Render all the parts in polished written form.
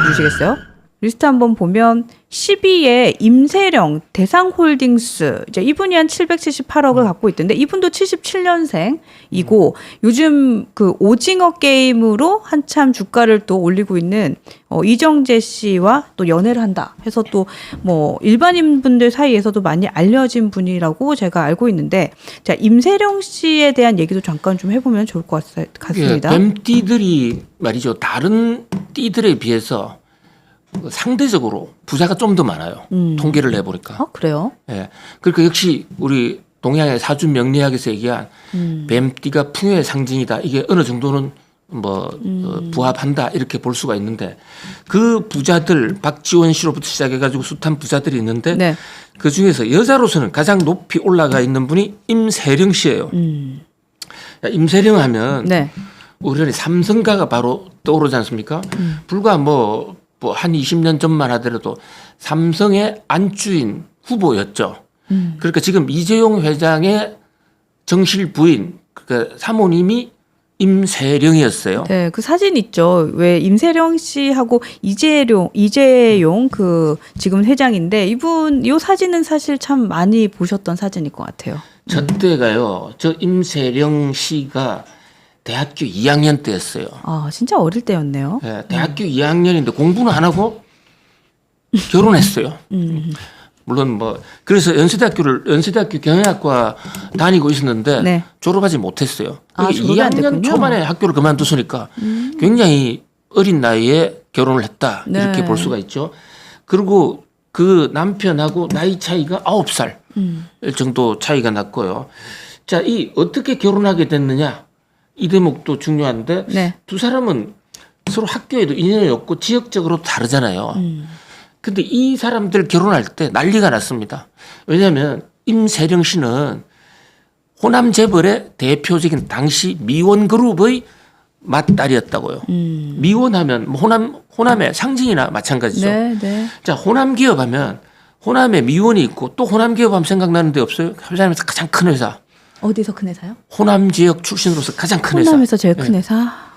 주시겠어요? 리스트 한번 보면 12에 임세령 대상홀딩스 이제 이분이 한 778억을 갖고 있던데 이분도 77년생이고 요즘 그 오징어 게임으로 한참 주가를 또 올리고 있는 이정재 씨와 또 연애를 한다 해서 또 뭐 일반인 분들 사이에서도 많이 알려진 분이라고 제가 알고 있는데 자 임세령 씨에 대한 얘기도 잠깐 좀 해보면 좋을 것 같습니다. 뱀띠들이 말이죠 다른 띠들에 비해서 상대적으로 부자가 좀 더 많아요. 통계를 내보니까. 그래요? 예. 그러니까 역시 우리 동양의 사주 명리학에서 얘기한 뱀띠가 풍요의 상징이다. 이게 어느 정도는 부합한다 이렇게 볼 수가 있는데 그 부자들 박지원 씨로부터 시작해가지고 숱한 부자들이 있는데 네. 그 중에서 여자로서는 가장 높이 올라가 있는 분이 임세령 씨예요. 임세령 하면 네. 우리는 삼성가가 바로 떠오르지 않습니까? 불과 한 20년 전만 하더라도 삼성의 안주인 후보였죠. 그러니까 지금 이재용 회장의 정실 부인, 그러니까 사모님이 임세령이었어요. 네, 그 사진 있죠. 왜 임세령 씨하고 이재용 그 지금 회장인데 이 사진은 사실 참 많이 보셨던 사진일 것 같아요. 저 때가요. 저 임세령 씨가 대학교 2학년 때였어요. 아, 진짜 어릴 때였네요. 네, 대학교 2학년인데 공부는 안 하고 결혼했어요. 물론 그래서 연세대학교 경영학과 다니고 있었는데 네. 졸업하지 못했어요. 아, 졸업이 안 2학년 됐군요. 초반에 학교를 그만두으니까 굉장히 어린 나이에 결혼을 했다 이렇게 네. 볼 수가 있죠. 그리고 그 남편하고 나이 차이가 9살 정도 차이가 났고요. 자, 이 어떻게 결혼하게 됐느냐 이 대목도 중요한데 네. 두 사람은 서로 학교에도 인연이 없고 지역적으로 다르잖아요. 근데 이 사람들 결혼할 때 난리가 났습니다. 왜냐하면 임세령 씨는 호남 재벌의 대표적인 당시 미원그룹의 맏딸이었다고요. 미원하면 호남의 상징이나 마찬가지죠. 네, 네. 자, 호남 기업하면 호남에 미원이 있고 또 호남 기업하면 생각나는 데 없어요? 회사에서 가장 큰 회사. 어디서 큰 회사요? 호남 지역 출신으로서 가장 큰 회사. 호남에서 제일 큰 회사?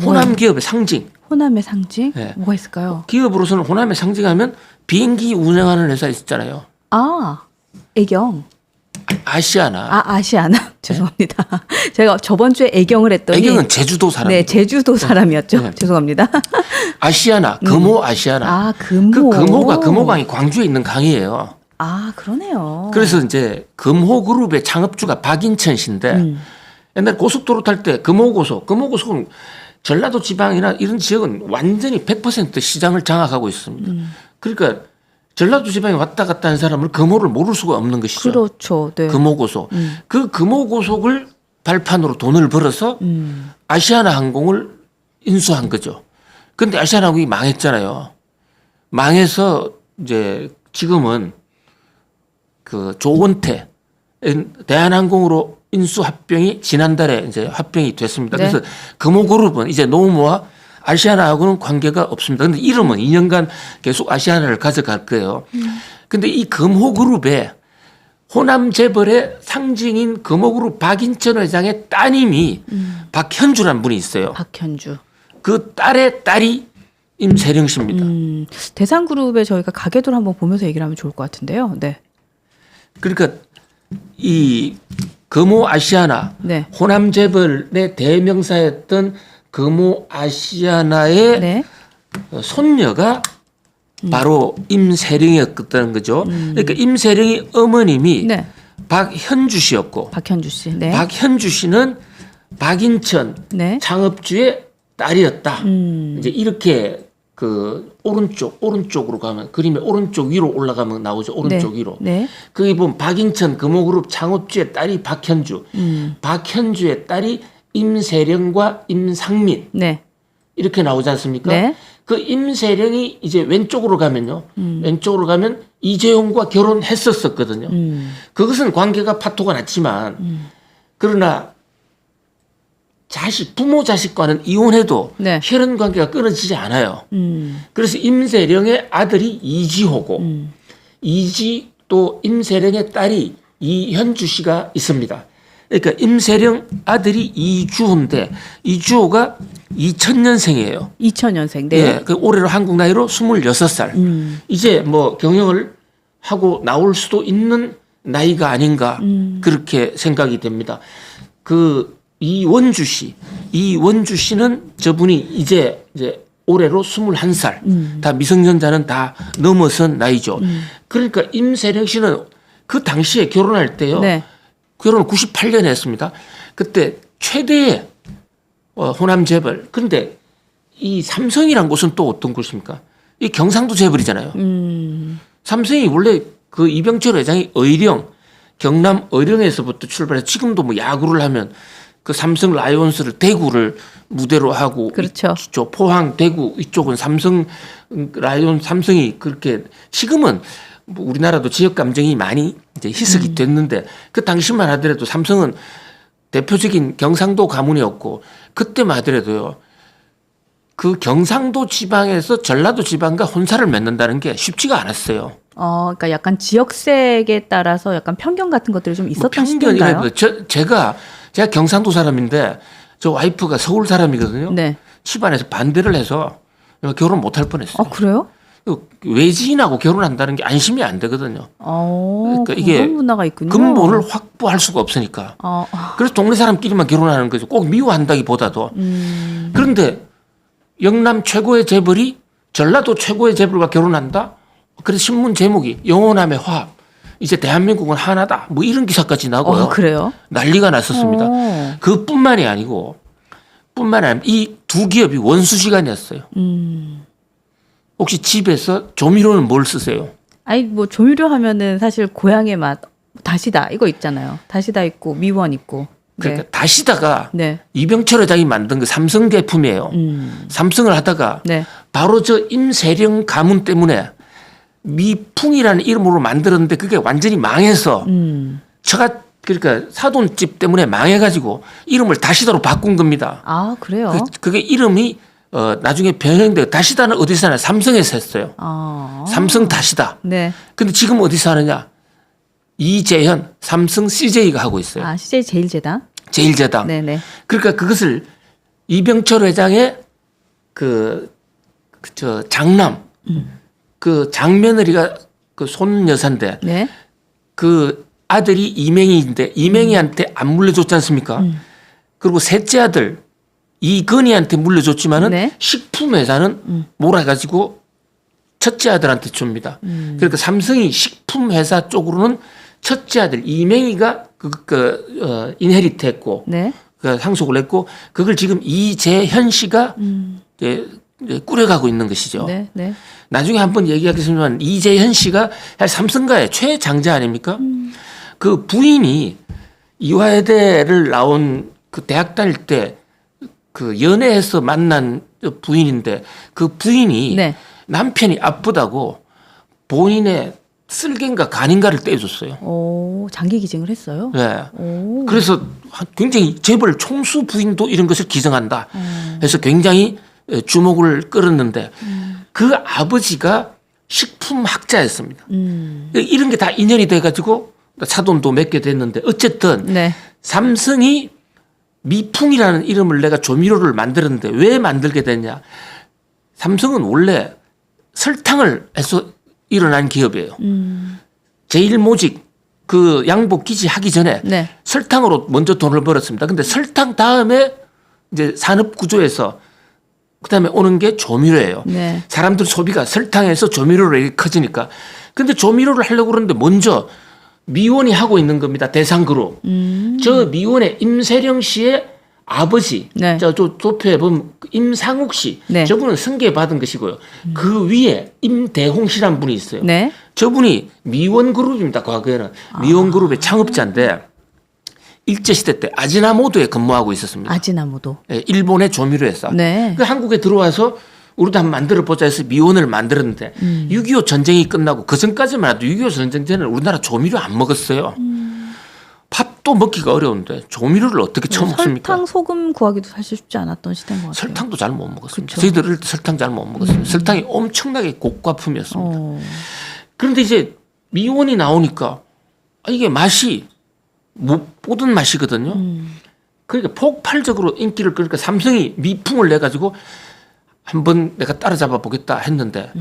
호남 기업의 상징. 호남의 상징? 네. 뭐가 있을까요? 기업으로서는 호남의 상징하면 비행기 운영하는 회사 있잖아요. 아, 애경. 아시아나. 아시아나. 죄송합니다. 제가 저번 주에 애경을 했더니 애경은 제주도 사람. 네, 제주도 사람이었죠. 네. 죄송합니다. 아시아나, 금호 아시아나. 아, 금호. 그 금호가 금호강이 광주에 있는 강이에요. 아, 그러네요. 그래서 이제 금호그룹의 창업주가 박인천 씨인데 옛날 고속도로 탈 때 금호고속은 전라도 지방이나 이런 지역은 완전히 100% 시장을 장악하고 있습니다. 그러니까 전라도 지방에 왔다 갔다 하는 사람을 금호를 모를 수가 없는 것이죠. 그렇죠. 네. 금호고속. 그 금호고속을 발판으로 돈을 벌어서 아시아나 항공을 인수한 거죠. 그런데 아시아나 항공이 망했잖아요. 망해서 이제 지금은 그 조원태 대한항공으로 인수 합병이 지난달에 이제 합병이 됐습니다. 네. 그래서 금호그룹은 이제 노무와 아시아나하고는 관계가 없습니다. 그런데 이름은 2년간 계속 아시아나를 가져갈 거예요. 그런데 이 금호그룹에 호남 재벌의 상징인 금호그룹 박인천 회장의 따님이 박현주라는 분이 있어요. 박현주. 그 딸의 딸이 임세령 씨입니다. 대상그룹에 저희가 가계도를 한번 보면서 얘기를 하면 좋을 것 같은데요. 네. 그러니까 이 금호 아시아나 네. 호남 재벌의 대명사였던 금호 아시아나의 네. 손녀가 바로 임세령이었다는 거죠. 그러니까 임세령의 어머님이 네. 박현주 씨였고 박현주 씨. 네. 박현주 씨는 박인천 네. 창업주의 딸이었다. 이제 이렇게 그 오른쪽으로 가면 그림의 오른쪽 위로 올라가면 나오죠. 오른쪽 네. 위로. 네. 거기 보면 박인천 금호그룹 창업주의 딸이 박현주, 박현주의 딸이 임세령과 임상민 네. 이렇게 나오지 않습니까? 네. 그 임세령이 이제 왼쪽으로 가면요. 왼쪽으로 가면 이재용과 결혼했었거든요. 그것은 관계가 파토가 났지만 그러나 부모 자식과는 이혼해도 네. 혈연 관계가 끊어지지 않아요. 그래서 임세령의 아들이 이지호고 또 임세령의 딸이 이현주 씨가 있습니다. 그러니까 임세령 아들이 이주호인데 이주호가 2000년생이에요. 2000년생. 네. 예, 그 올해로 한국 나이로 26살. 이제 뭐 경영을 하고 나올 수도 있는 나이가 아닌가 그렇게 생각이 됩니다. 그 이원주 씨는 저분이 이제 올해로 21살. 다 미성년자는 다 넘어선 나이죠. 그러니까 임세령 씨는 그 당시에 결혼할 때요. 네. 결혼을 98년에 했습니다. 그때 최대의 호남 재벌. 그런데 이 삼성이란 곳은 또 어떤 곳입니까? 이 경상도 재벌이잖아요. 삼성이 원래 그 이병철 회장이 의령, 경남 의령에서부터 출발해서 지금도 뭐 야구를 하면 그 삼성 라이온스를 대구를 무대로 하고 그렇죠. 이쪽 포항, 대구 이쪽은 삼성 라이온 삼성이 그렇게 지금은 뭐 우리나라도 지역 감정이 많이 이제 희석이 됐는데 그 당시만 하더라도 삼성은 대표적인 경상도 가문이었고 그때만 하더라도요. 그 경상도 지방에서 전라도 지방과 혼사를 맺는다는 게 쉽지가 않았어요. 그러니까 약간 지역색에 따라서 약간 편견 같은 것들이 좀 있었던 편견이 시대인가요? 제가 경상도 사람인데 저 와이프가 서울 사람이거든요. 네. 집안에서 반대를 해서 결혼 못할 뻔했어요. 그래요? 외지인하고 결혼한다는 게 안심이 안 되거든요. 그러니까 이게 그런 문화가 있군요. 근본을 확보할 수가 없으니까. 그래서 동네 사람끼리만 결혼하는 거죠. 꼭 미워한다기보다도. 그런데 영남 최고의 재벌이 전라도 최고의 재벌과 결혼한다? 그래서 신문 제목이 영호남의 화합. 이제 대한민국은 하나다. 뭐 이런 기사까지 나고요. 그래요? 난리가 났었습니다. 그뿐만이 아니고 이 두 기업이 원수지간이었어요. 혹시 집에서 조미료는 뭘 쓰세요? 아니 뭐 조미료 하면은 사실 고향의 맛 다시다 이거 있잖아요. 다시다 있고 미원 있고. 그러니까 다시다가 네. 이병철 회장이 만든 그 삼성 제품이에요. 삼성을 하다가 네. 바로 저 임세령 가문 때문에 미풍이라는 이름으로 만들었는데 그게 완전히 망해서 그러니까 사돈집 때문에 망해가지고 이름을 다시다로 바꾼 겁니다. 그래요? 그게 이름이 나중에 변형돼 다시다는 어디서 하냐 삼성에서 했어요. 삼성 다시다. 네. 근데 지금 어디서 하느냐 이재현 삼성 CJ가 하고 있어요. CJ 제일제당. 제일제당. 네네. 그러니까 그것을 이병철 회장의 저 장남 그 장며느리가 그 손 여사인데 네. 그 아들이 이맹희인데 이맹희한테 안 물려줬지 않습니까? 그리고 셋째 아들 이건희한테 물려줬지만은 네. 식품 회사는 몰아가지고 첫째 아들한테 줍니다. 그러니까 삼성이 식품 회사 쪽으로는 첫째 아들 이맹희가 인헤리트했고 네. 그 상속을 했고 그걸 지금 이재현 씨가 이제 꾸려가고 있는 것이죠. 네. 네. 나중에 한번 얘기하겠습니다만 이재현 씨가 사실 삼성가의 최장자 아닙니까? 그 부인이 이화여대를 나온 그 대학 다닐 때 그 연애해서 만난 부인인데 그 부인이 네. 남편이 아프다고 본인의 쓸개인가 간인가를 떼줬어요. 장기 기증을 했어요? 네. 그래서 굉장히 재벌 총수 부인도 이런 것을 기증한다. 해서 굉장히 주목을 끌었는데 그 아버지가 식품학자였습니다. 이런 게 다 인연이 돼가지고 사돈도 맺게 됐는데 어쨌든 네. 삼성이 미풍이라는 이름을 내가 조미료를 만들었는데 왜 만들게 됐냐. 삼성은 원래 설탕을 해서 일어난 기업이에요. 제일모직 그 양복 기지 하기 전에 네. 설탕으로 먼저 돈을 벌었습니다. 근데 설탕 다음에 이제 산업 구조에서 그다음에 오는 게 조미료예요. 네. 사람들 소비가 설탕에서 조미료로 이렇게 커지니까. 근데 조미료를 하려고 그러는데 먼저 미원이 하고 있는 겁니다. 대상그룹. 저 미원의 임세령 씨의 아버지, 네. 저 도표에 보면 임상욱 씨, 네. 저분은 승계 받은 것이고요. 그 위에 임대홍 씨라는 분이 있어요. 네. 저분이 미원그룹입니다. 과거에는 미원그룹의 창업자인데 일제시대 때 아지나모도에 근무하고 있었습니다. 아지나모도. 예, 일본의 조미료 회사. 네. 그 한국에 들어와서 우리도 한번 만들어보자 해서 미원을 만들었는데 6.25 전쟁이 끝나고 그 전까지만 해도 6.25 전쟁 전에는 우리나라 조미료 안 먹었어요. 밥도 먹기가 어려운데 조미료를 어떻게 처먹습니까? 설탕, 소금 구하기도 사실 쉽지 않았던 시대인 것 같아요. 설탕도 잘 못 먹었습니다. 그쵸. 저희들 어릴 때 설탕 잘 못 먹었어요. 설탕이 엄청나게 고가품이었습니다. 그런데 이제 미원이 나오니까 이게 맛이 못 보던 맛이거든요. 그러니까 폭발적으로 인기를 끌니까 삼성이 미풍을 내가지고 한번 내가 따라잡아 보겠다 했는데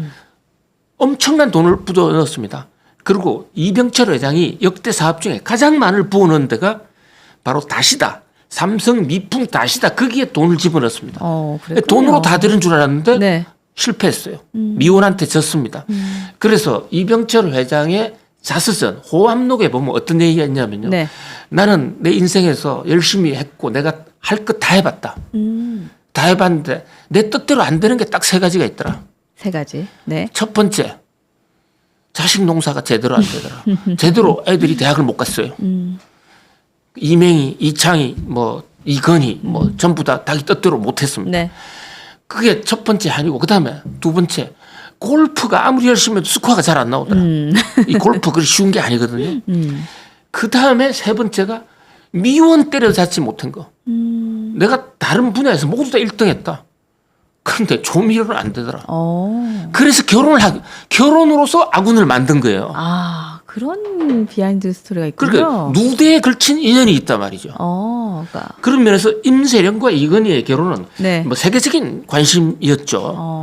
엄청난 돈을 부어 넣었습니다. 그리고 이병철 회장이 역대 사업 중에 가장 많이 부어 넣은 데가 바로 다시다. 삼성 미풍 다시다. 거기에 돈을 집어넣었습니다. 돈으로 다 되는 줄 알았는데 네. 실패했어요. 미원한테 졌습니다. 그래서 이병철 회장의 자서전 호암록에 보면 어떤 얘기가 있냐면요. 네. 나는 내 인생에서 열심히 했고 내가 할 것 다 해봤다. 다 해봤는데 내 뜻대로 안 되는 게 딱 3가지가 있더라. 3가지. 네. 첫 번째, 자식 농사가 제대로 안 되더라. 제대로 애들이 대학을 못 갔어요. 이맹희, 이창희, 뭐 이건희, 뭐 전부 다 자기 뜻대로 못했습니다. 네. 그게 첫 번째 아니고 그 다음에 두 번째, 골프가 아무리 열심히 해도 스코어가 잘 안 나오더라. 이 골프 그리 쉬운 게 아니거든요. 그 다음에 3번째가 미원 때려잡지 못한 거. 내가 다른 분야에서 모두 다 1등 했다. 그런데 조미료는 안 되더라. 그래서 결혼으로서 아군을 만든 거예요. 아, 그런 비하인드 스토리가 있군요. 그러니까 누대에 걸친 인연이 있단 말이죠. 그러니까. 그런 면에서 임세령과 이건희의 결혼은 네. 뭐 세계적인 관심이었죠.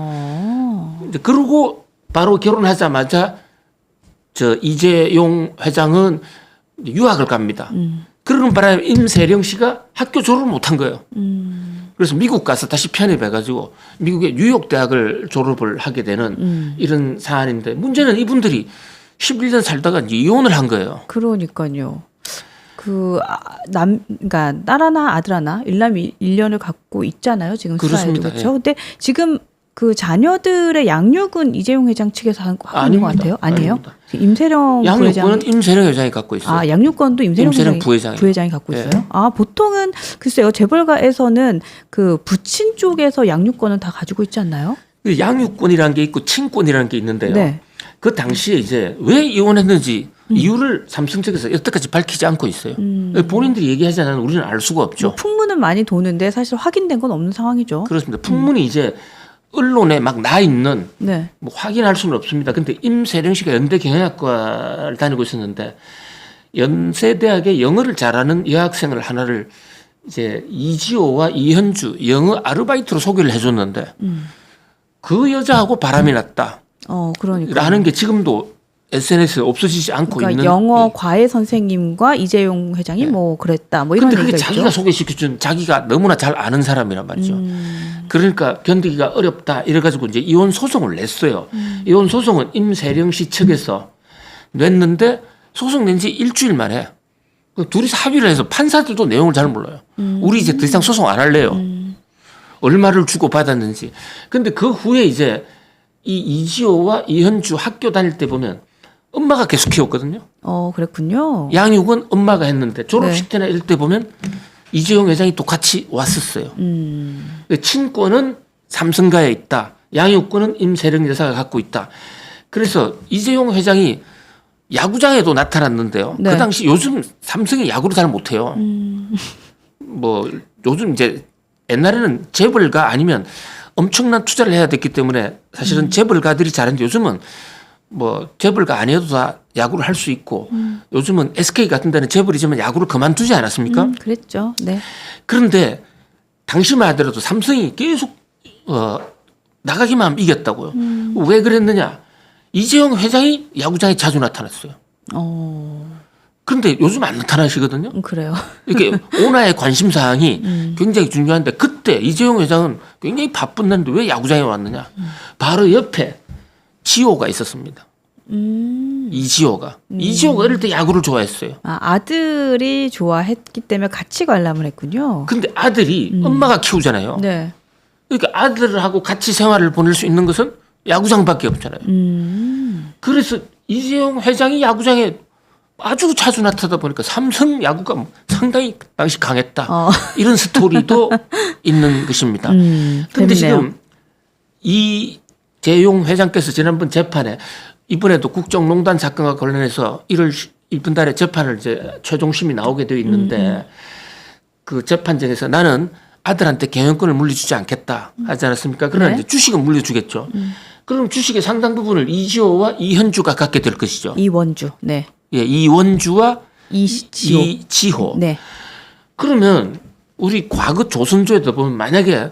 그리고 바로 결혼하자마자 저 이재용 회장은 유학을 갑니다. 그러는 바람에 임세령 씨가 학교 졸업을 못한 거예요. 그래서 미국 가서 다시 편입해가지고 미국의 뉴욕 대학을 졸업을 하게 되는 이런 사안인데 문제는 이분들이 11년 살다가 이제 이혼을 한 거예요. 그러니까요. 그러니까 딸 하나 아들 하나 일남 일녀를 갖고 있잖아요. 지금 그렇습니다. 그렇죠. 근데 지금 그 자녀들의 양육은 이재용 회장 측에서 하고 있는 것 같아요. 아니에요? 아닙니다. 임세령 양육권은 부회장. 임세령 회장이 갖고 있어요. 아, 양육권도 임세령 부회장이 갖고 있어요. 네. 아, 보통은 글쎄요. 재벌가에서는 그 부친 쪽에서 양육권은 다 가지고 있지 않나요? 양육권이라는 게 있고 친권이라는 게 있는데요. 네. 그 당시에 이제 왜 이혼했는지 이유를 삼성 측에서 여태까지 밝히지 않고 있어요. 본인들이 얘기하지 않으면 우리는 알 수가 없죠. 뭐 풍문은 많이 도는데 사실 확인된 건 없는 상황이죠. 그렇습니다. 풍문이 이제 언론에 막 나 있는 네. 뭐 확인할 수는 없습니다. 근데 임세령 씨가 연대 경영학과를 다니고 있었는데 연세대학에 영어를 잘하는 여학생을 하나를 이제 이지호와 이현주 영어 아르바이트로 소개를 해줬는데 그 여자하고 바람이 났다. 그러니까. 라는 게 지금도 SNS에 없어지지 않고 그러니까 있는. 영어 과외 선생님과 이재용 회장이 뭐 그랬다. 뭐 이런 근데 그게 얘기가 자기가 있죠. 소개시켜준 자기가 너무나 잘 아는 사람이란 말이죠. 그러니까 견디기가 어렵다 이래가지고 이제 이혼 소송을 냈어요. 이혼 소송은 임세령 씨 측에서 냈는데 소송 낸 지 일주일 만에 둘이서 합의를 해서 판사들도 내용을 잘 몰라요. 우리 이제 더 이상 소송 안 할래요. 얼마를 주고 받았는지. 근데 그 후에 이제 이 이지호와 이현주 학교 다닐 때 보면 엄마가 계속 키웠거든요. 그랬군요. 양육은 엄마가 했는데 졸업식 때나 이럴 때 보면 이재용 회장이 또 같이 왔었어요. 친권은 삼성가에 있다. 양육권은 임세령 여사가 갖고 있다. 그래서 이재용 회장이 야구장에도 나타났는데요. 네. 그 당시 요즘 삼성이 야구를 잘 못해요. 뭐 요즘 이제 옛날에는 재벌가 아니면 엄청난 투자를 해야 됐기 때문에 사실은 재벌가들이 잘했는데 요즘은 뭐 재벌가 아니어도 다 야구를 할 수 있고 요즘은 SK 같은 데는 재벌이지만 야구를 그만두지 않았습니까? 그랬죠. 네. 그런데 당시만 하더라도 삼성이 계속 나가기만 하면 이겼다고요. 왜 그랬느냐? 이재용 회장이 야구장에 자주 나타났어요. 그런데 요즘 안 나타나시거든요. 그래요. 이렇게 온화의 관심 사항이 굉장히 중요한데 그때 이재용 회장은 굉장히 바쁜 날인데 왜 야구장에 왔느냐? 바로 옆에 지호가 있었습니다. 이지호가 어릴 때 야구를 좋아했어요. 아들이 좋아했기 때문에 같이 관람을 했군요. 근데 아들이 엄마가 키우잖아요. 네. 그러니까 아들하고 같이 생활을 보낼 수 있는 것은 야구장밖에 없잖아요. 그래서 이재용 회장이 야구장에 아주 자주 나타나다 보니까 삼성 야구가 상당히 당시 강했다. 이런 스토리도 있는 것입니다. 그런데 지금 이재용 회장께서 지난번 재판에 이번에도 국정농단 사건과 관련해서 1월 1분 달에 재판을 이제 최종심이 나오게 되어 있는데 그 재판장에서 나는 아들한테 경영권을 물려주지 않겠다 하지 않았습니까? 그러나 이제 주식은 물려주겠죠. 그럼 주식의 상당 부분을 이지호와 이현주가 갖게 될 것이죠. 이원주. 네. 예, 이원주와 이지호. 이지호. 네. 그러면 우리 과거 조선조에도 보면 만약에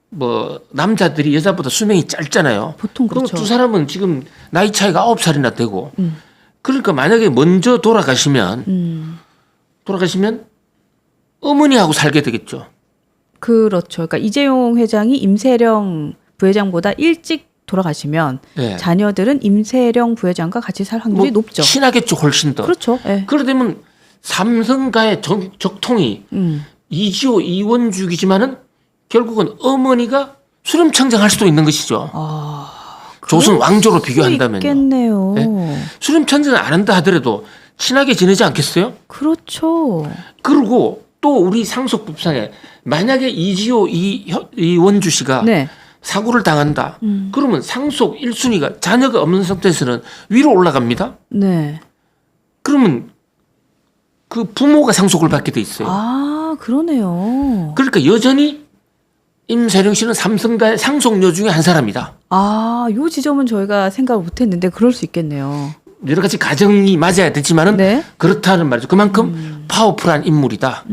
뭐 남자들이 여자보다 수명이 짧잖아요. 보통 그럼 그렇죠. 두 사람은 지금 나이 차이가 9살이나 되고 그러니까 만약에 먼저 돌아가시면 어머니하고 살게 되겠죠. 그렇죠. 그러니까 이재용 회장이 임세령 부회장보다 일찍 돌아가시면 예. 자녀들은 임세령 부회장과 같이 살 확률이 뭐 높죠. 친하겠죠, 훨씬 더. 그렇죠. 예. 그러되면 삼성과의 적통이 이지호 이원죽이지만은 결국은 어머니가 수렴청정할 수도 있는 것이죠. 조선 왕조로 비교한다면요. 있겠네요. 네? 수렴청정을 안 한다 하더라도 친하게 지내지 않겠어요? 그렇죠. 그리고 또 우리 상속법상에 만약에 이지호 이원주 씨가 네. 사고를 당한다. 그러면 상속 1순위가 자녀가 없는 상태에서는 위로 올라갑니다. 네. 그러면 그 부모가 상속을 받게 돼 있어요. 아, 그러네요. 그러니까 여전히 임세령 씨는 삼성가의 상속녀 중에 한 사람이다. 아, 요 지점은 저희가 생각을 못 했는데 그럴 수 있겠네요. 여러 가지 가정이 맞아야 되지만은 네. 그렇다는 말이죠. 그만큼 파워풀한 인물이다.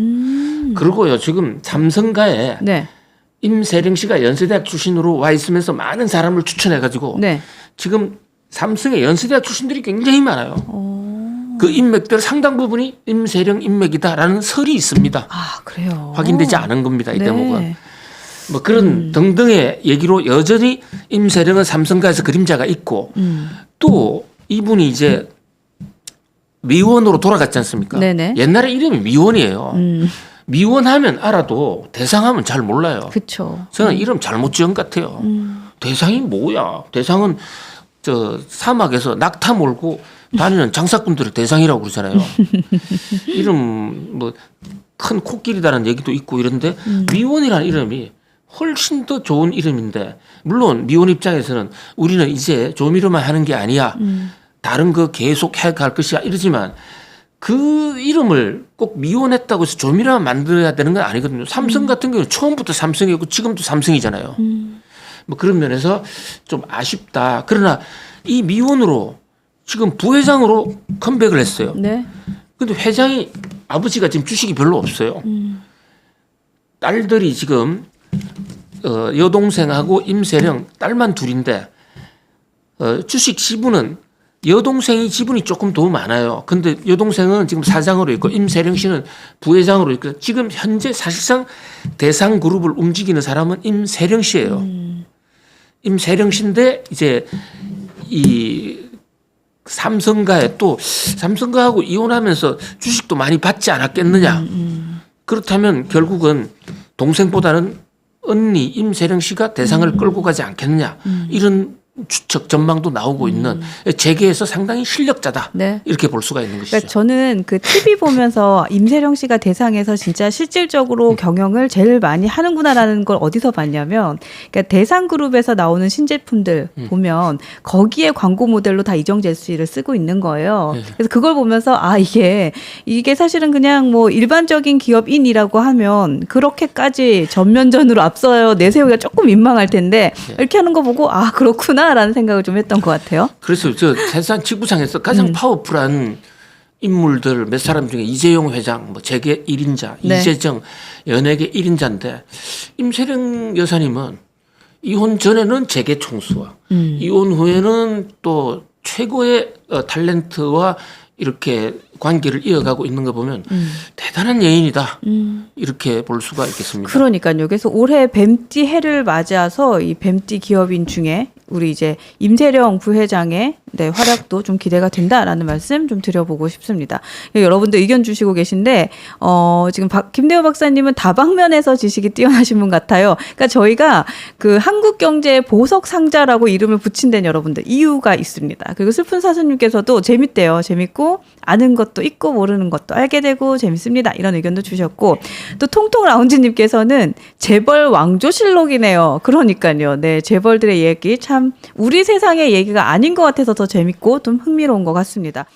그리고요, 지금 삼성가에 네. 임세령 씨가 연세대학 출신으로 와 있으면서 많은 사람을 추천해가지고 네. 지금 삼성의 연세대학 출신들이 굉장히 많아요. 그 인맥들 상당 부분이 임세령 인맥이다라는 설이 있습니다. 아, 그래요. 확인되지 않은 겁니다. 이 네. 대목은. 뭐 그런 등등의 얘기로 여전히 임세령은 삼성가에서 그림자가 있고 또 이분이 이제 미원으로 돌아갔지 않습니까? 네네. 옛날에 이름이 미원이에요. 미원하면 알아도 대상하면 잘 몰라요. 그렇죠. 저는 이름 잘못 지은 것 같아요. 대상이 뭐야? 대상은 저 사막에서 낙타 몰고 다니는 장사꾼들의 대상이라고 그러잖아요. 이름 뭐 큰 코끼리다라는 얘기도 있고 이런데 미원이라는 이름이 훨씬 더 좋은 이름인데 물론 미원 입장에서는 우리는 이제 조미료만 하는 게 아니야. 다른 거 계속 해갈 것이야 이러지만 그 이름을 꼭 미원했다고 해서 조미료만 만들어야 되는 건 아니거든요. 삼성 같은 경우는 처음부터 삼성이었고 지금도 삼성이잖아요. 뭐 그런 면에서 좀 아쉽다. 그러나 이 미원으로 지금 부회장으로 컴백을 했어요. 네. 근데 회장이 아버지가 지금 주식이 별로 없어요. 딸들이 지금 여동생하고 임세령 딸만 둘인데 주식 지분은 여동생이 지분이 조금 더 많아요. 근데 여동생은 지금 사장으로 있고 임세령 씨는 부회장으로 있고 지금 현재 사실상 대상 그룹을 움직이는 사람은 임세령 씨예요. 임세령 씨인데 이제 이 삼성가에 또 삼성가하고 이혼하면서 주식도 많이 받지 않았겠느냐. 그렇다면 결국은 동생보다는 언니 임세령 씨가 대상을 끌고 가지 않겠느냐. 이런 추측 전망도 나오고 있는 재계에서 상당히 실력자다. 네. 이렇게 볼 수가 있는 것이죠. 그러니까 저는 그 TV 보면서 임세령 씨가 대상에서 진짜 실질적으로 경영을 제일 많이 하는구나라는 걸 어디서 봤냐면, 그러니까 대상 그룹에서 나오는 신제품들 보면 거기에 광고 모델로 다 이정재 씨를 쓰고 있는 거예요. 네. 그래서 그걸 보면서 아 이게 사실은 그냥 뭐 일반적인 기업인이라고 하면 그렇게까지 전면전으로 앞서 내세우기가 조금 민망할 텐데 이렇게 하는 거 보고 아 그렇구나. 라는 생각을 좀 했던 것 같아요. 그래서 저 세상 지구상에서 가장 파워풀한 인물들 몇 사람 중에 이재용 회장, 뭐 재계 1인자, 네. 이재정 연예계 1인자인데 임세령 여사님은 이혼 전에는 재계 총수와 이혼 후에는 또 최고의 탤런트와 이렇게 관계를 이어가고 있는 거 보면 대단한 여인이다. 이렇게 볼 수가 있겠습니다. 그러니까요. 그래서 올해 뱀띠 해를 맞아서 이 뱀띠 기업인 중에 우리 이제 임세령 부회장의 활약도 좀 기대가 된다라는 말씀 좀 드려보고 싶습니다. 여러분들 의견 주시고 계신데 지금 김대호 박사님은 다방면에서 지식이 뛰어나신 분 같아요. 그러니까 저희가 그 한국경제 보석 상자라고 이름을 붙인 데는 여러분들 이유가 있습니다. 그리고 슬픈 사수님께서도 재밌대요. 재밌고 아는 것도 있고 모르는 것도 알게 되고 재밌습니다. 이런 의견도 주셨고 또 통통 라운지님께서는 재벌 왕조실록이네요. 그러니까요. 네, 재벌들의 얘기 참 우리 세상의 얘기가 아닌 것 같아서 더 재밌고 좀 흥미로운 것 같습니다.